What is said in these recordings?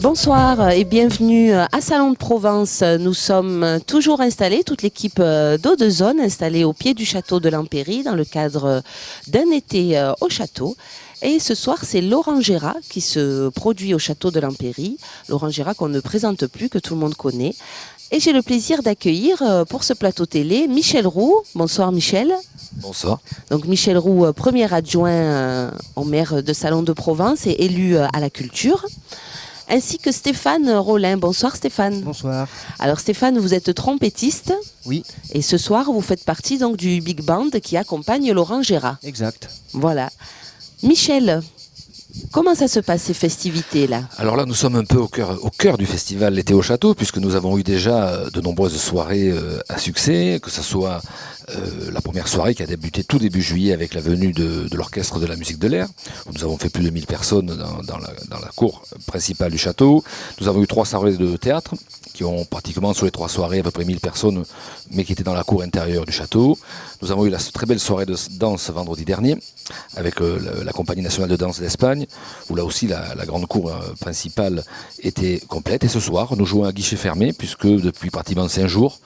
Bonsoir et bienvenue à Salon de Provence. Nous sommes toujours installés, toute l'équipe d'Eau-de-Zone, installée au pied du château de l'Empéry dans le cadre d'un été au château. Et ce soir, c'est l'Orangera qui se produit au château de l'Empéry. L'Orangera qu'on ne présente plus, que tout le monde connaît. Et j'ai le plaisir d'accueillir pour ce plateau télé Michel Roux. Bonsoir Michel. Bonsoir. Donc Michel Roux, premier adjoint au maire de Salon de Provence et élu à la culture. Ainsi que Stéphane Rollin. Bonsoir Stéphane. Bonsoir. Alors Stéphane, vous êtes trompettiste. Oui. Et ce soir, vous faites partie donc du big band qui accompagne l'Orangera. Exact. Voilà. Michel, comment ça se passe ces festivités-là? Alors là, nous sommes un peu au cœur du festival L'été au château, puisque nous avons eu déjà de nombreuses soirées à succès, que ce soit la première soirée qui a débuté tout début juillet avec la venue de l'orchestre de la musique de l'air, où nous avons fait plus de 1000 personnes dans la cour principale du château. Nous avons eu 3 soirées de théâtre, qui ont pratiquement sur les 3 soirées à peu près 1000 personnes, mais qui étaient dans la cour intérieure du château. Nous avons eu la très belle soirée de danse vendredi dernier, avec la Compagnie nationale de danse d'Espagne, où là aussi la grande cour principale était complète. Et ce soir, nous jouons à guichet fermé, puisque depuis pratiquement 5 jours,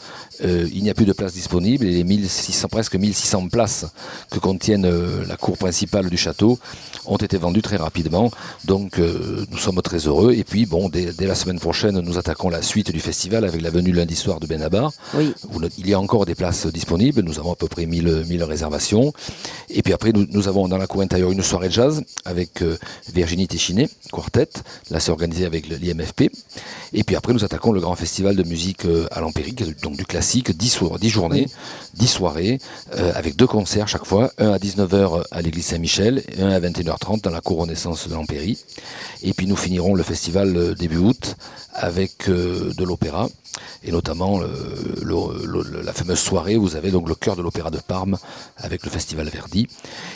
il n'y a plus de places disponibles, et les presque 1600 places que contiennent la cour principale du château ont été vendues très rapidement. Donc nous sommes très heureux. Et puis bon, dès la semaine prochaine, nous attaquons la suite du festival avec la venue lundi soir de Benabar, oui, où il y a encore des places disponibles. Nous avons à peu près 1000 réservations. Et puis après, nous avons dans la cour intérieure une soirée de jazz avec Virginie Téchiné, quartet. Là, c'est organisé avec l'IMFP. Et puis après, nous attaquons le grand festival de musique à l'Empéry, donc du classique, 10 journées, 10 soirées, avec 2 concerts chaque fois, un à 19h à l'église Saint-Michel et un à 21h30 dans la cour Renaissance de l'Empéry. Et puis nous finirons le festival début août avec de l'opéra, et notamment la fameuse soirée où vous avez donc le chœur de l'opéra de Parme avec le festival Verdi.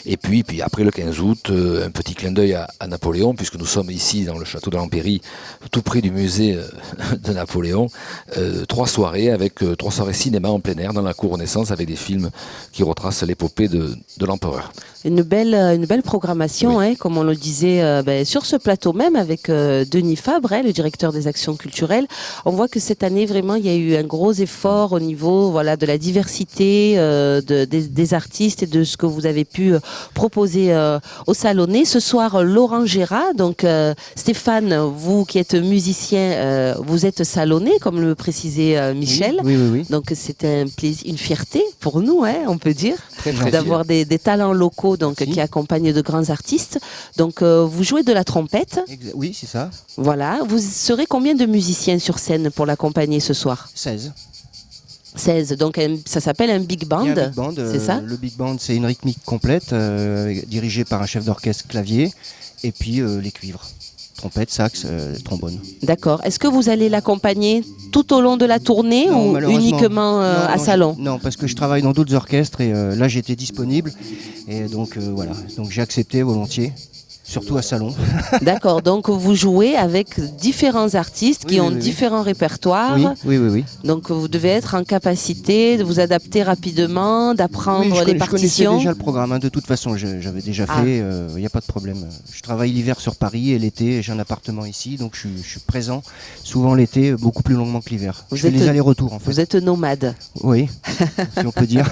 Et puis après le 15 août, un petit clin d'œil à Napoléon, puisque nous sommes ici dans le château de l'Empéry, tout près du musée de Napoléon. 3 soirées avec 3 soirées cinéma en plein air dans la cour Renaissance avec des films qui retracent l'épopée de l'empereur. Une belle programmation, Oui. hein, comme on le disait sur ce plateau même avec Denis Fabre, le directeur des actions culturelles. On voit que cette année, vraiment, il y a eu un gros effort au niveau de la diversité des artistes et de ce que vous avez pu proposer au Salonnais. Ce soir, l'Orangera. Donc, Stéphane, vous qui êtes musicien, vous êtes salonnais, comme le précisait Michel. Oui. Donc, c'est un plaisir, une fierté pour nous, hein, on peut dire, Très, très d'avoir des talents locaux qui accompagnent de grands artistes. Donc, vous jouez de la trompette. Oui, c'est ça. Voilà. Vous serez combien de musiciens sur scène pour l'accompagner ce soir? 16. 16. Donc, ça s'appelle un big band. Il y a un big band, c'est ça? Le big band, c'est une rythmique complète, dirigée par un chef d'orchestre clavier, et puis les cuivres. Trompette, sax, trombone. D'accord. Est-ce que vous allez l'accompagner tout au long de la tournée Non, ou malheureusement. uniquement à Salon? Non, parce que je travaille dans d'autres orchestres et là j'étais disponible. Et donc voilà, donc j'ai accepté volontiers, surtout à Salon. D'accord. Donc vous jouez avec différents artistes qui ont différents répertoires. Oui. Donc vous devez être en capacité de vous adapter rapidement, d'apprendre les Je connaissais partitions. déjà le programme, hein. De toute façon j'avais déjà fait, il n'y a pas de problème. Je travaille l'hiver sur Paris et l'été j'ai un appartement ici, donc je suis présent souvent l'été beaucoup plus longuement que l'hiver. Je fais les allers-retours en fait. Vous êtes nomade. Oui, si on peut dire.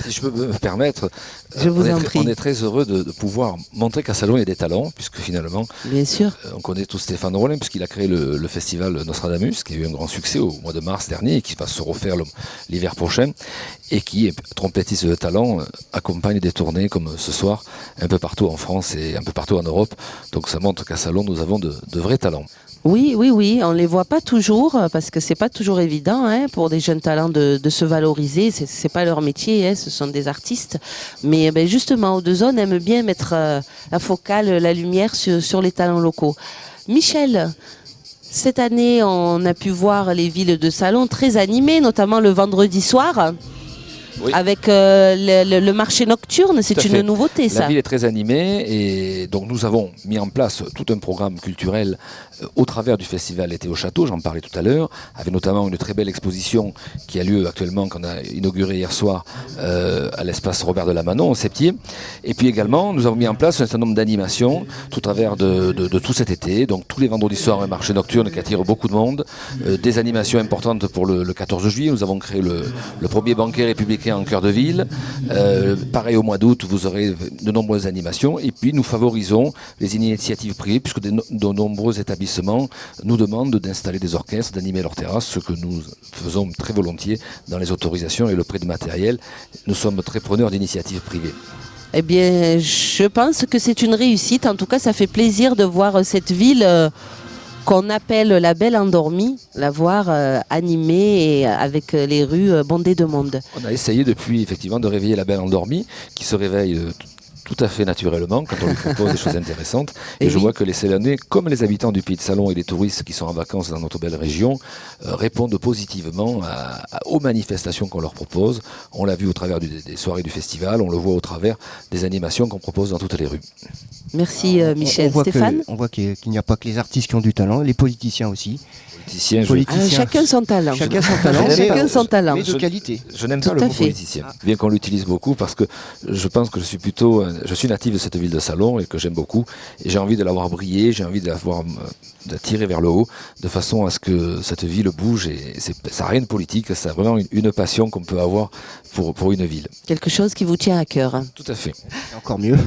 Si je peux me permettre, Je vous en prie. On est très heureux de pouvoir montrer qu'à Salon il y a des talents, puisque finalement Bien sûr. on connaît tous Stéphane Rollin, puisqu'il a créé le festival Nostradamus, qui a eu un grand succès au mois de mars dernier et qui va se refaire l'hiver prochain, et qui est trompettiste de talent, accompagne des tournées comme ce soir un peu partout en France et un peu partout en Europe. Donc ça montre qu'à Salon nous avons de vrais talents. Oui, on les voit pas toujours parce que c'est pas toujours évident pour des jeunes talents de se valoriser. C'est pas leur métier, ce sont des artistes. Mais justement, Eau-de-Zone aime bien mettre la focale, la lumière sur les talents locaux. Michel, cette année, on a pu voir les villes de Salon très animées, notamment le vendredi soir. Oui. Avec le marché nocturne, c'est une nouveauté ça. La ville est très animée et donc nous avons mis en place tout un programme culturel au travers du festival L'été au château, j'en parlais tout à l'heure, avec notamment une très belle exposition qui a lieu actuellement, qu'on a inaugurée hier soir à l'espace Robert de Lamanon, au Septier. Et puis également, nous avons mis en place un certain nombre d'animations tout au travers de tout cet été. Donc tous les vendredis soirs, un marché nocturne qui attire beaucoup de monde, des animations importantes pour le 14 juillet. Nous avons créé le premier banquet républicain en cœur de ville. Pareil au mois d'août, vous aurez de nombreuses animations. Et puis nous favorisons les initiatives privées, puisque de nombreux établissements nous demandent d'installer des orchestres, d'animer leurs terrasses, ce que nous faisons très volontiers dans les autorisations et le prix de matériel. Nous sommes très preneurs d'initiatives privées. Eh bien, je pense que c'est une réussite. En tout cas, ça fait plaisir de voir cette ville qu'on appelle la Belle Endormie, la voir animée et avec les rues bondées de monde. On a essayé depuis effectivement de réveiller la Belle Endormie, qui se réveille tout à fait naturellement quand on lui propose des choses intéressantes. Et je vois que les Célanais, comme les habitants du Pays de Salon et les touristes qui sont en vacances dans notre belle région, répondent positivement aux manifestations qu'on leur propose. On l'a vu au travers des soirées du festival, on le voit au travers des animations qu'on propose dans toutes les rues. Merci Michel. Stéphane ? On voit qu'il n'y a pas que les artistes qui ont du talent, les politiciens aussi. Chacun son talent. Chacun son talent, chacun son talent. Mais de qualité. Je n'aime pas le mot politicien, bien qu'on l'utilise beaucoup, parce que je pense que je suis natif de cette ville de Salon et que j'aime beaucoup. Et j'ai envie de l'avoir brillé, j'ai envie de tirer vers le haut, de façon à ce que cette ville bouge. Et ça n'a rien de politique, c'est vraiment une passion qu'on peut avoir pour une ville. Quelque chose qui vous tient à cœur. Tout à fait. Encore mieux.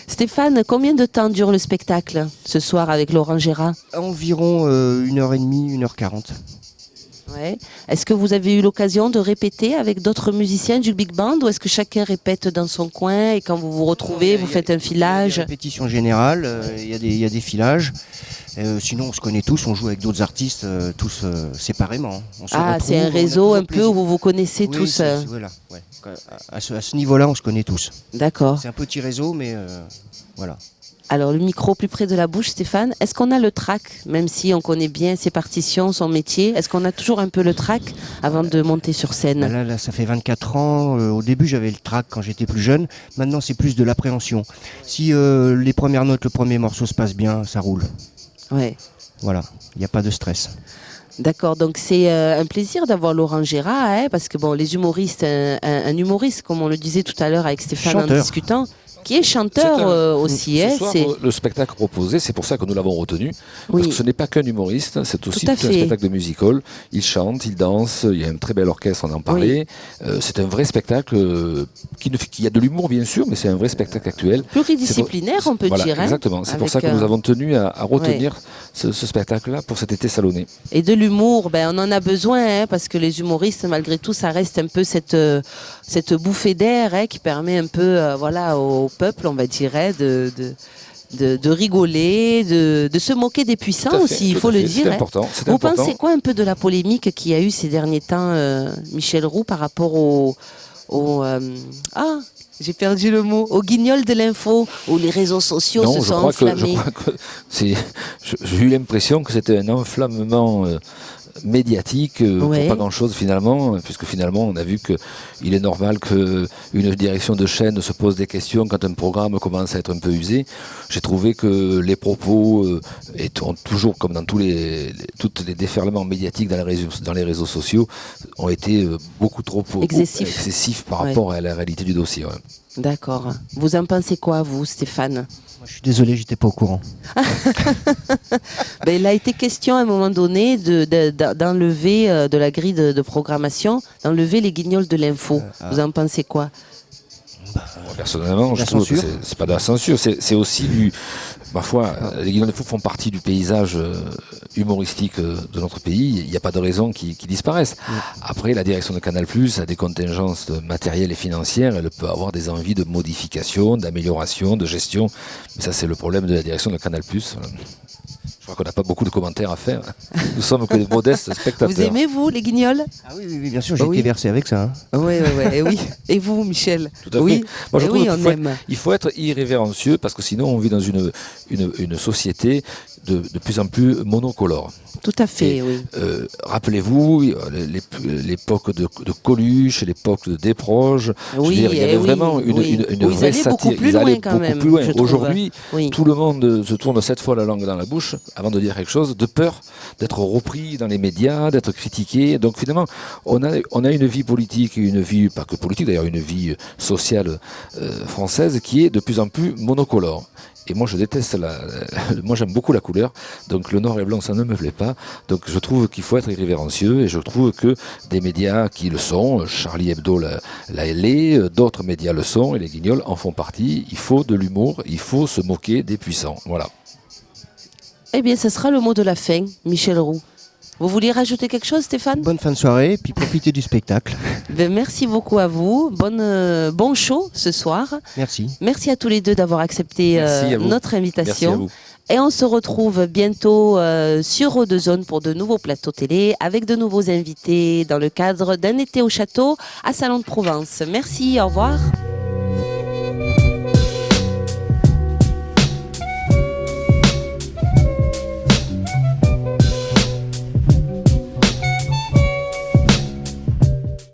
Stéphane, combien de temps dure le spectacle ce soir avec Laurent Gérard ? Environ 1h30, 1h40. Ouais. Est-ce que vous avez eu l'occasion de répéter avec d'autres musiciens du Big Band, ou est-ce que chacun répète dans son coin et quand vous vous retrouvez, vous faites un filage ? Il y a des répétitions générales, il y a des filages. Sinon, on se connaît tous, on joue avec d'autres artistes, tous séparément. C'est un réseau un peu où vous vous connaissez tous. Voilà, ouais. À ce niveau-là, on se connaît tous. D'accord. C'est un petit réseau, mais voilà. Alors, le micro plus près de la bouche, Stéphane. Est-ce qu'on a le trac, même si on connaît bien ses partitions, son métier ? Est-ce qu'on a toujours un peu le trac avant de monter sur scène ? Là, ça fait 24 ans. Au début, j'avais le trac quand j'étais plus jeune. Maintenant, c'est plus de l'appréhension. Si les premières notes, le premier morceau se passe bien, ça roule. Ouais. Voilà, il n'y a pas de stress. D'accord, donc c'est un plaisir d'avoir Laurent Gérard, parce que bon, les humoristes, un humoriste, comme on le disait tout à l'heure avec Stéphane en discutant, qui est chanteur aussi. Ce soir, le spectacle proposé, c'est pour ça que nous l'avons retenu. Parce que ce n'est pas qu'un humoriste, c'est aussi tout un spectacle de musical. Il chante, il danse, il y a un très bel orchestre, on en parlait. C'est un vrai spectacle qui a de l'humour, bien sûr, mais c'est un vrai spectacle actuel. Pluridisciplinaire, on peut dire. Exactement, c'est pour ça que nous avons tenu à retenir ce spectacle-là pour cet été salonnais. Et de l'humour, on en a besoin, parce que les humoristes, malgré tout, ça reste un peu cette bouffée d'air qui permet un peu au peuple, on va dire, de rigoler, de se moquer des puissants aussi, il faut le dire. C'est important. Vous pensez quoi un peu de la polémique qu'il y a eu ces derniers temps, Michel Roux, par rapport j'ai perdu le mot, au guignol de l'info, où les réseaux sociaux se sont enflammés. J'ai eu l'impression que c'était un enflammement médiatique pour pas grand chose finalement, puisque finalement on a vu qu'il est normal qu'une direction de chaîne se pose des questions quand un programme commence à être un peu usé. J'ai trouvé que les propos ont toujours, comme dans tous les déferlements médiatiques dans les réseaux sociaux, ont été beaucoup trop excessifs par rapport à la réalité du dossier. Ouais. D'accord. Vous en pensez quoi, vous, Stéphane ? Moi, je suis désolé, j'étais pas au courant. Il a été question à un moment donné d'enlever de la grille de programmation, d'enlever les guignols de l'info. Vous en pensez quoi ? Personnellement, je trouve que c'est pas de la censure, c'est aussi ma foi, les guignols d'info font partie du paysage humoristique de notre pays. Il n'y a pas de raison qu'ils disparaissent. Après, la direction de Canal+ a des contingences matérielles et financières. Elle peut avoir des envies de modification, d'amélioration, de gestion. Mais ça, c'est le problème de la direction de Canal+. Je crois qu'on n'a pas beaucoup de commentaires à faire. Nous sommes que des modestes spectateurs. Vous aimez, vous, les guignols ? Ah oui, bien sûr, j'ai été versé avec ça. Oui. Et vous, Michel ? Tout à fait. Moi, je trouve on aime. Il faut être irrévérencieux, parce que sinon, on vit dans une société de plus en plus monocolore. Tout à fait, oui. Rappelez-vous, l'époque de Coluche, l'époque de Desproges, oui, il y avait vraiment une vraie satire. Ils allaient beaucoup plus loin. Aujourd'hui, tout le monde se tourne 7 fois la langue dans la bouche avant de dire quelque chose, de peur d'être repris dans les médias, d'être critiqué. Donc finalement, on a une vie politique, une vie, pas que politique d'ailleurs, une vie sociale française qui est de plus en plus monocolore. Et moi je déteste moi j'aime beaucoup la couleur, donc le noir et blanc ça ne me plaît pas, donc je trouve qu'il faut être irrévérencieux et je trouve que des médias qui le sont, Charlie Hebdo l'est, d'autres médias le sont et les Guignols en font partie, il faut de l'humour, il faut se moquer des puissants, voilà. Eh bien ce sera le mot de la fin, Michel Roux. Vous vouliez rajouter quelque chose, Stéphane? Bonne fin de soirée, puis profitez du spectacle. Ben, merci beaucoup à vous. Bon show ce soir. Merci. Merci à tous les deux d'avoir accepté notre invitation. Merci à vous. Et on se retrouve bientôt sur Eau-de-Zone pour de nouveaux plateaux télé avec de nouveaux invités dans le cadre d'un été au château à Salon de Provence. Merci, au revoir.